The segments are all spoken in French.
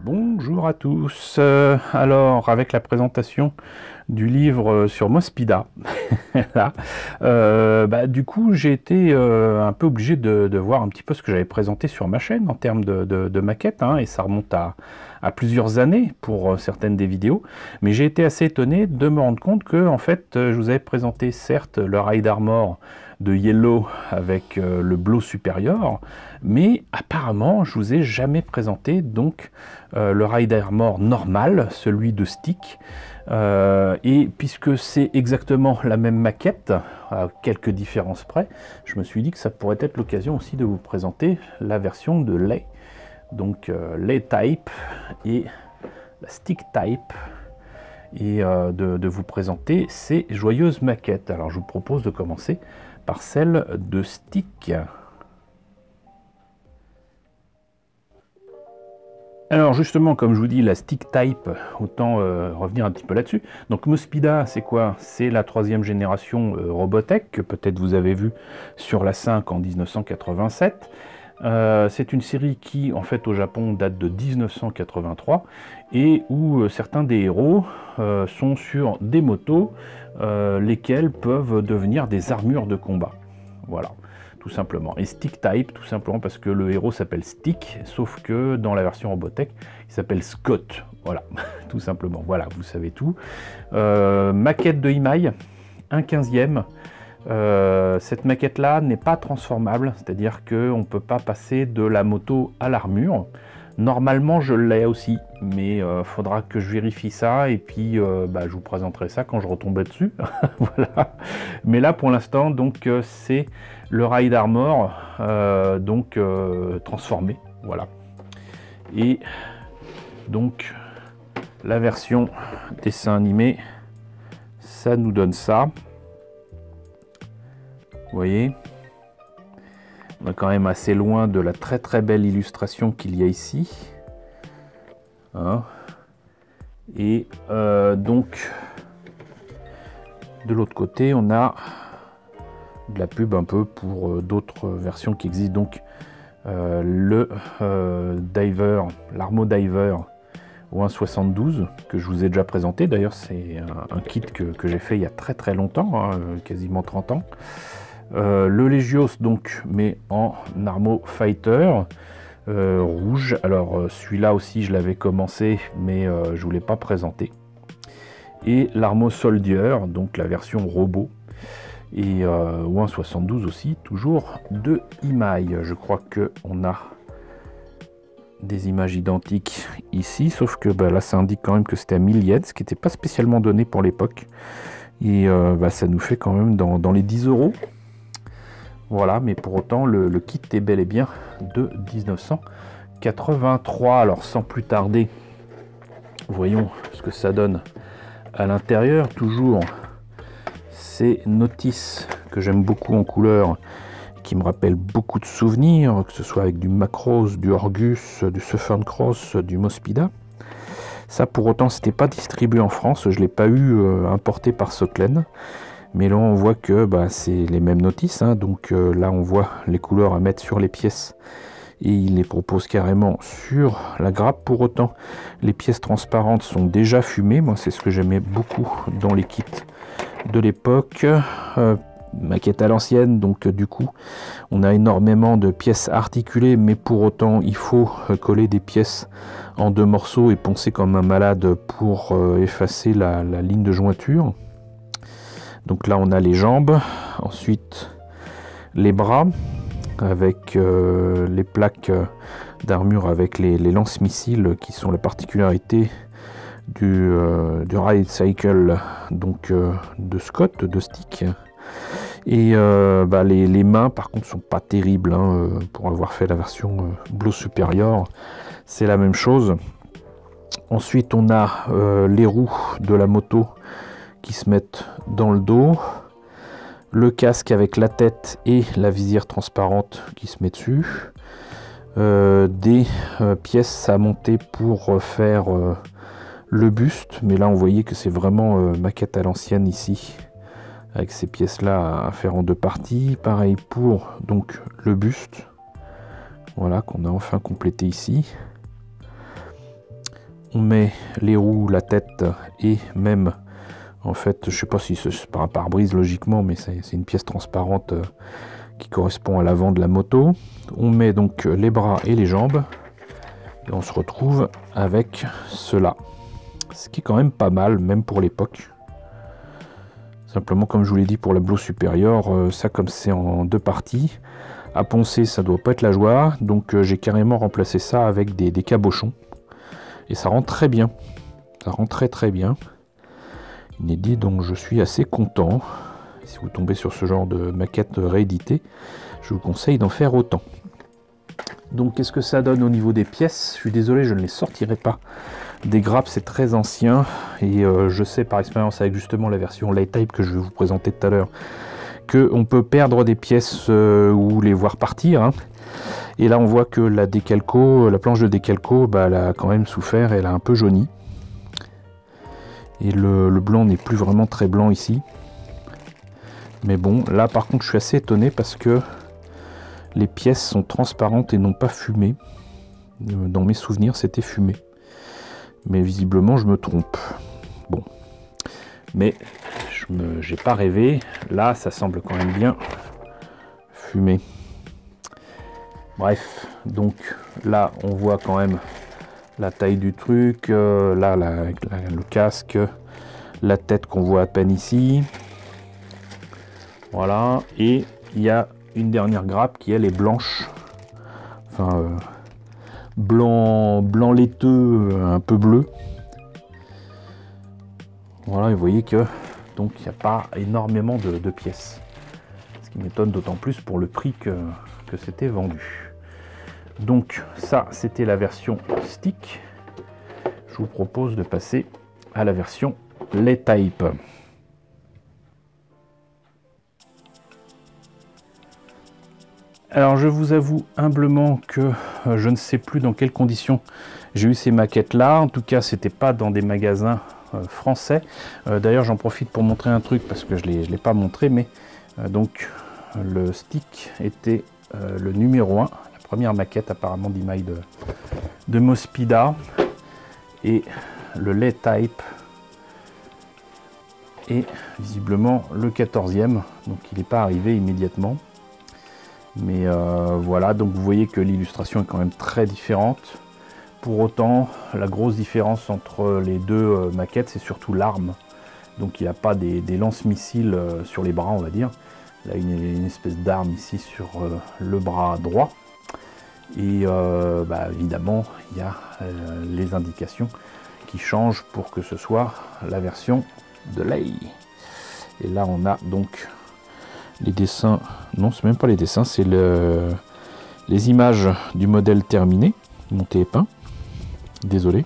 Bonjour à tous. Alors, avec la présentation du livre sur Mospeada, là, du coup, j'ai été un peu obligé de voir un petit peu ce que j'avais présenté sur ma chaîne en termes de maquettes, hein, et ça remonte à plusieurs années pour certaines des vidéos. Mais j'ai été assez étonné de me rendre compte que, en fait, je vous avais présenté certes le Ride Armor de Yellow avec le Blow supérieur, mais apparemment je vous ai jamais présenté donc le Ride Armor normal, celui de Stick, et puisque c'est exactement la même maquette, à quelques différences près, je me suis dit que ça pourrait être l'occasion aussi de vous présenter la version de Lay, donc Lay Type et la Stick Type, et de vous présenter ces joyeuses maquettes. Alors je vous propose de commencer par celle de Stick. Alors justement, comme je vous dis, la Stick Type, autant revenir un petit peu là-dessus. Donc Mospeada, c'est quoi? C'est la troisième génération Robotech, que peut-être vous avez vu sur la 5 en 1987. C'est une série qui, en fait, au Japon, date de 1983, et où certains des héros sont sur des motos, lesquelles peuvent devenir des armures de combat. Voilà, tout simplement. Et Stick Type, tout simplement parce que le héros s'appelle Stick, sauf que dans la version Robotech, il s'appelle Scott. Voilà, tout simplement. Voilà, vous savez tout. Maquette de Imai, 1/15e. Cette maquette là n'est pas transformable, c'est-à-dire qu'on ne peut pas passer de la moto à l'armure. Normalement je l'ai aussi, mais faudra que je vérifie ça, et puis je vous présenterai ça quand je retomberai dessus. Voilà. Mais là pour l'instant donc c'est le Ride Armor transformé, voilà. Et donc la version dessin animé, ça nous donne ça. Vous voyez, on est quand même assez loin de la très très belle illustration qu'il y a ici. Hein. Et donc, de l'autre côté, on a de la pub un peu pour d'autres versions qui existent. Donc, le Diver, l'Armo Diver au 1,72 que je vous ai déjà présenté. D'ailleurs, c'est un kit que j'ai fait il y a très très longtemps, hein, quasiment 30 ans. Le Legios, donc, mais en Armo Fighter rouge. Alors celui-là aussi je l'avais commencé, mais je ne voulais pas présenter. Et l'Armo Soldier, donc la version robot, et au 1,72 aussi, toujours de Imai. Je crois que on a des images identiques ici, sauf que là ça indique quand même que c'était à 1000 yens, ce qui n'était pas spécialement donné pour l'époque, et ça nous fait quand même dans les 10 euros. Voilà, mais pour autant, le kit est bel et bien de 1983. Alors, sans plus tarder, voyons ce que ça donne à l'intérieur. Toujours ces notices que j'aime beaucoup en couleur, qui me rappellent beaucoup de souvenirs, que ce soit avec du Macross, du Orgus, du Southern Cross, du Mospeada. Ça, pour autant, c'était pas distribué en France. Je l'ai pas eu importé par Soclen. Mais là on voit que c'est les mêmes notices, hein. Donc là on voit les couleurs à mettre sur les pièces, et il les propose carrément sur la grappe. Pour autant, les pièces transparentes sont déjà fumées. Moi c'est ce que j'aimais beaucoup dans les kits de l'époque. Maquette à l'ancienne, donc du coup on a énormément de pièces articulées, mais pour autant il faut coller des pièces en 2 morceaux et poncer comme un malade pour effacer la ligne de jointure. Donc là on a les jambes, ensuite les bras avec les plaques d'armure avec les lance-missiles, qui sont la particularité du Ride Cycle, donc de Scott, de Stick. Et les mains par contre sont pas terribles, hein, pour avoir fait la version Blow supérieure, c'est la même chose. Ensuite on a les roues de la moto qui se mettent dans le dos, le casque avec la tête et la visière transparente qui se met dessus, des pièces à monter pour faire le buste, mais là on voyait que c'est vraiment maquette à l'ancienne ici, avec ces pièces là à faire en 2 parties. Pareil pour donc le buste, voilà, qu'on a enfin complété ici. On met les roues, la tête et même, en fait, je sais pas si c'est par un pare-brise logiquement, mais c'est une pièce transparente qui correspond à l'avant de la moto. On met donc les bras et les jambes et on se retrouve avec cela. Ce qui est quand même pas mal, même pour l'époque. Simplement, comme je vous l'ai dit pour la Blo supérieure, ça comme c'est en 2 parties, à poncer ça doit pas être la joie, donc j'ai carrément remplacé ça avec des cabochons. Et ça rend très bien, ça rend très bien. Inédit, donc je suis assez content. Si vous tombez sur ce genre de maquette rééditée, je vous conseille d'en faire autant. Donc qu'est-ce que ça donne au niveau des pièces? Je suis désolé, je ne les sortirai pas. Des grappes, c'est très ancien et je sais par expérience avec justement la version Light Type que je vais vous présenter tout à l'heure qu'on peut perdre des pièces ou les voir partir, hein. Et là on voit que la décalco, la planche de décalco, bah, elle a quand même souffert, elle a un peu jauni. Et le blanc n'est plus vraiment très blanc ici. Mais bon, là par contre je suis assez étonné parce que les pièces sont transparentes et non pas fumées. Dans mes souvenirs c'était fumé. Mais visiblement je me trompe. Bon, mais j'ai pas rêvé. Là ça semble quand même bien fumé. Bref, donc là on voit quand même la taille du truc, là le casque, la tête qu'on voit à peine ici. Voilà, et il y a une dernière grappe qui elle est blanche, enfin blanc laiteux, un peu bleu. Voilà, et vous voyez que donc il n'y a pas énormément de pièces, ce qui m'étonne d'autant plus pour le prix que c'était vendu. Donc ça c'était la version stick. Je vous propose de passer à la version Light Type. Alors je vous avoue humblement que je ne sais plus dans quelles conditions j'ai eu ces maquettes là. En tout cas c'était pas dans des magasins français. D'ailleurs j'en profite pour montrer un truc parce que je l'ai pas montré, mais donc le stick était le numéro 1, la première maquette apparemment d'email de Mospeada, et le Light Type est visiblement le 14e, donc il n'est pas arrivé immédiatement. Mais voilà, donc vous voyez que l'illustration est quand même très différente. Pour autant, la grosse différence entre les deux maquettes, c'est surtout l'arme. Donc il n'y a pas des lance-missiles sur les bras, on va dire. Là, il y a une espèce d'arme ici sur le bras droit. Et bah, évidemment, il y a les indications qui changent pour que ce soit la version de Lei. Et là, on a donc les dessins, non, c'est même pas les dessins, c'est les images du modèle terminé, monté et peint. Désolé.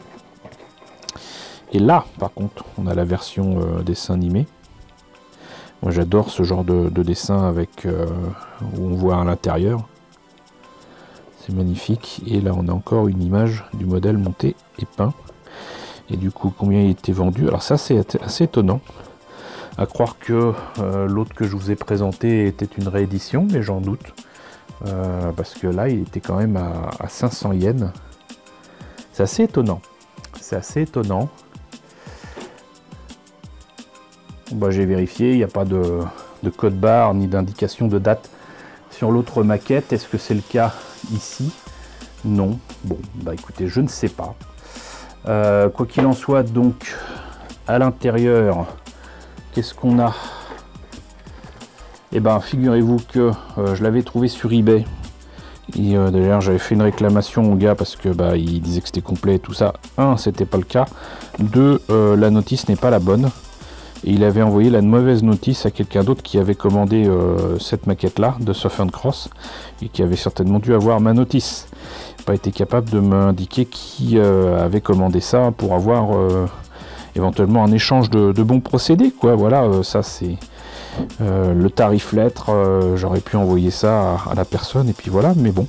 Et là, par contre, on a la version dessin animé. Moi, j'adore ce genre de dessin avec où on voit à l'intérieur. C'est magnifique. Et là, on a encore une image du modèle monté et peint. Et du coup, combien il était vendu? Alors ça, c'est assez étonnant. À croire que l'autre que je vous ai présenté était une réédition, mais j'en doute. Parce que là, il était quand même à 500 yens. C'est assez étonnant. C'est assez étonnant. Bah, j'ai vérifié, il n'y a pas de code barre ni d'indication de date sur l'autre maquette. Est-ce que c'est le cas ici? Non. Bon, bah écoutez, je ne sais pas. Quoi qu'il en soit, donc, à l'intérieur, qu'est-ce qu'on a? Eh ben, figurez-vous que je l'avais trouvé sur eBay. Et d'ailleurs, j'avais fait une réclamation au gars parce que bah, il disait que c'était complet et tout ça. 1, c'était pas le cas. 2, la notice n'est pas la bonne. Et il avait envoyé la mauvaise notice à quelqu'un d'autre qui avait commandé cette maquette-là de Surf and Cross et qui avait certainement dû avoir ma notice. Il n'a pas été capable de m'indiquer qui avait commandé ça pour avoir éventuellement un échange de bons procédés, quoi. Voilà, ça c'est le tarif lettre. J'aurais pu envoyer ça à la personne et puis voilà, mais bon.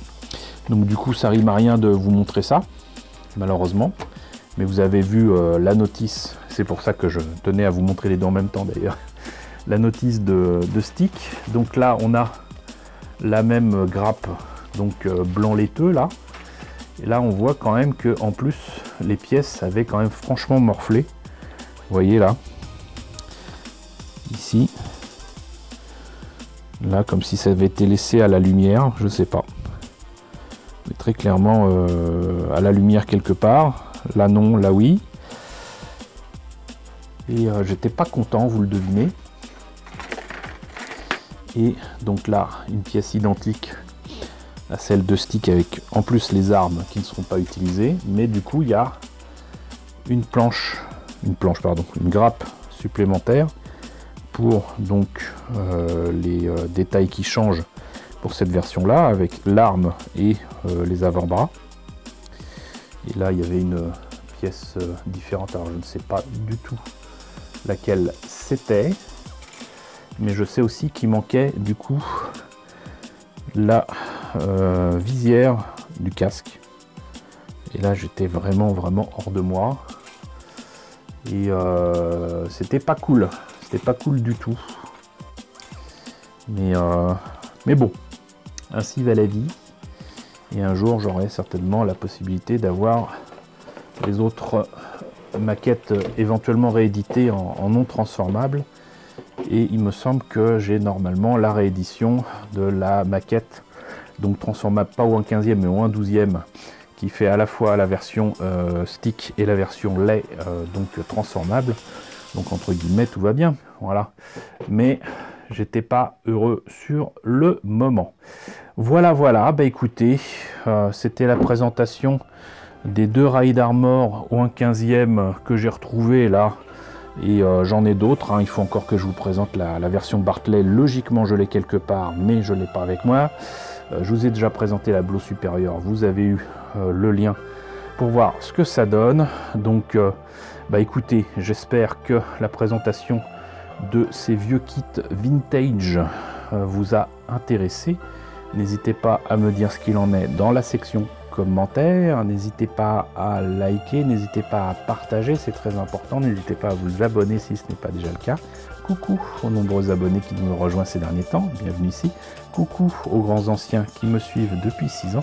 Donc du coup, ça rime à rien de vous montrer ça, malheureusement. Mais vous avez vu la notice, c'est pour ça que je tenais à vous montrer les deux en même temps d'ailleurs. La notice de stick. Donc là, on a la même grappe, donc blanc laiteux là. Et là, on voit quand même que en plus, les pièces avaient quand même franchement morflé. Vous voyez là, ici, là comme si ça avait été laissé à la lumière, je sais pas. Mais très clairement à la lumière quelque part, là non, là oui. Et j'étais pas content, vous le devinez. Et donc là, une pièce identique à celle de Stick avec en plus les armes qui ne seront pas utilisées. Mais du coup, il y a une grappe supplémentaire pour donc les détails qui changent pour cette version-là, avec l'arme et les avant-bras. Et là, il y avait une pièce différente. Alors, je ne sais pas du tout laquelle c'était, mais je sais aussi qu'il manquait du coup la visière du casque. Et là, j'étais vraiment hors de moi. Et c'était pas cool. C'était pas cool du tout. Mais bon, ainsi va la vie. Et un jour, j'aurai certainement la possibilité d'avoir les autres maquettes éventuellement rééditées en non transformable. Et il me semble que j'ai normalement la réédition de la maquette, donc transformable pas au 1/15e mais au 1/12e, qui fait à la fois la version Stick et la version lait, donc transformable. Donc entre guillemets, tout va bien, voilà. Mais j'étais pas heureux sur le moment. Voilà, bah écoutez, c'était la présentation des 2 Ride Armor au 1/15e que j'ai retrouvé là. Et j'en ai d'autres, hein. Il faut encore que je vous présente la version Bartley. Logiquement, je l'ai quelque part, mais je ne l'ai pas avec moi. Je vous ai déjà présenté la Blow supérieure. Vous avez eu le lien pour voir ce que ça donne. Donc, bah écoutez, j'espère que la présentation de ces vieux kits vintage vous a intéressé. N'hésitez pas à me dire ce qu'il en est dans la section commentaires, n'hésitez pas à liker, n'hésitez pas à partager, c'est très important, n'hésitez pas à vous abonner si ce n'est pas déjà le cas. Coucou aux nombreux abonnés qui nous ont rejoints ces derniers temps, bienvenue ici. Coucou aux grands anciens qui me suivent depuis 6 ans.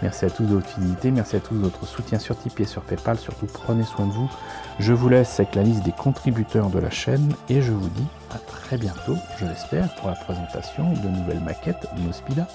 Merci à tous de votre fidélité, merci à tous de votre soutien sur Tipeee et sur Paypal, surtout prenez soin de vous. Je vous laisse avec la liste des contributeurs de la chaîne et je vous dis à très bientôt, je l'espère, pour la présentation de nouvelles maquettes Mauspila.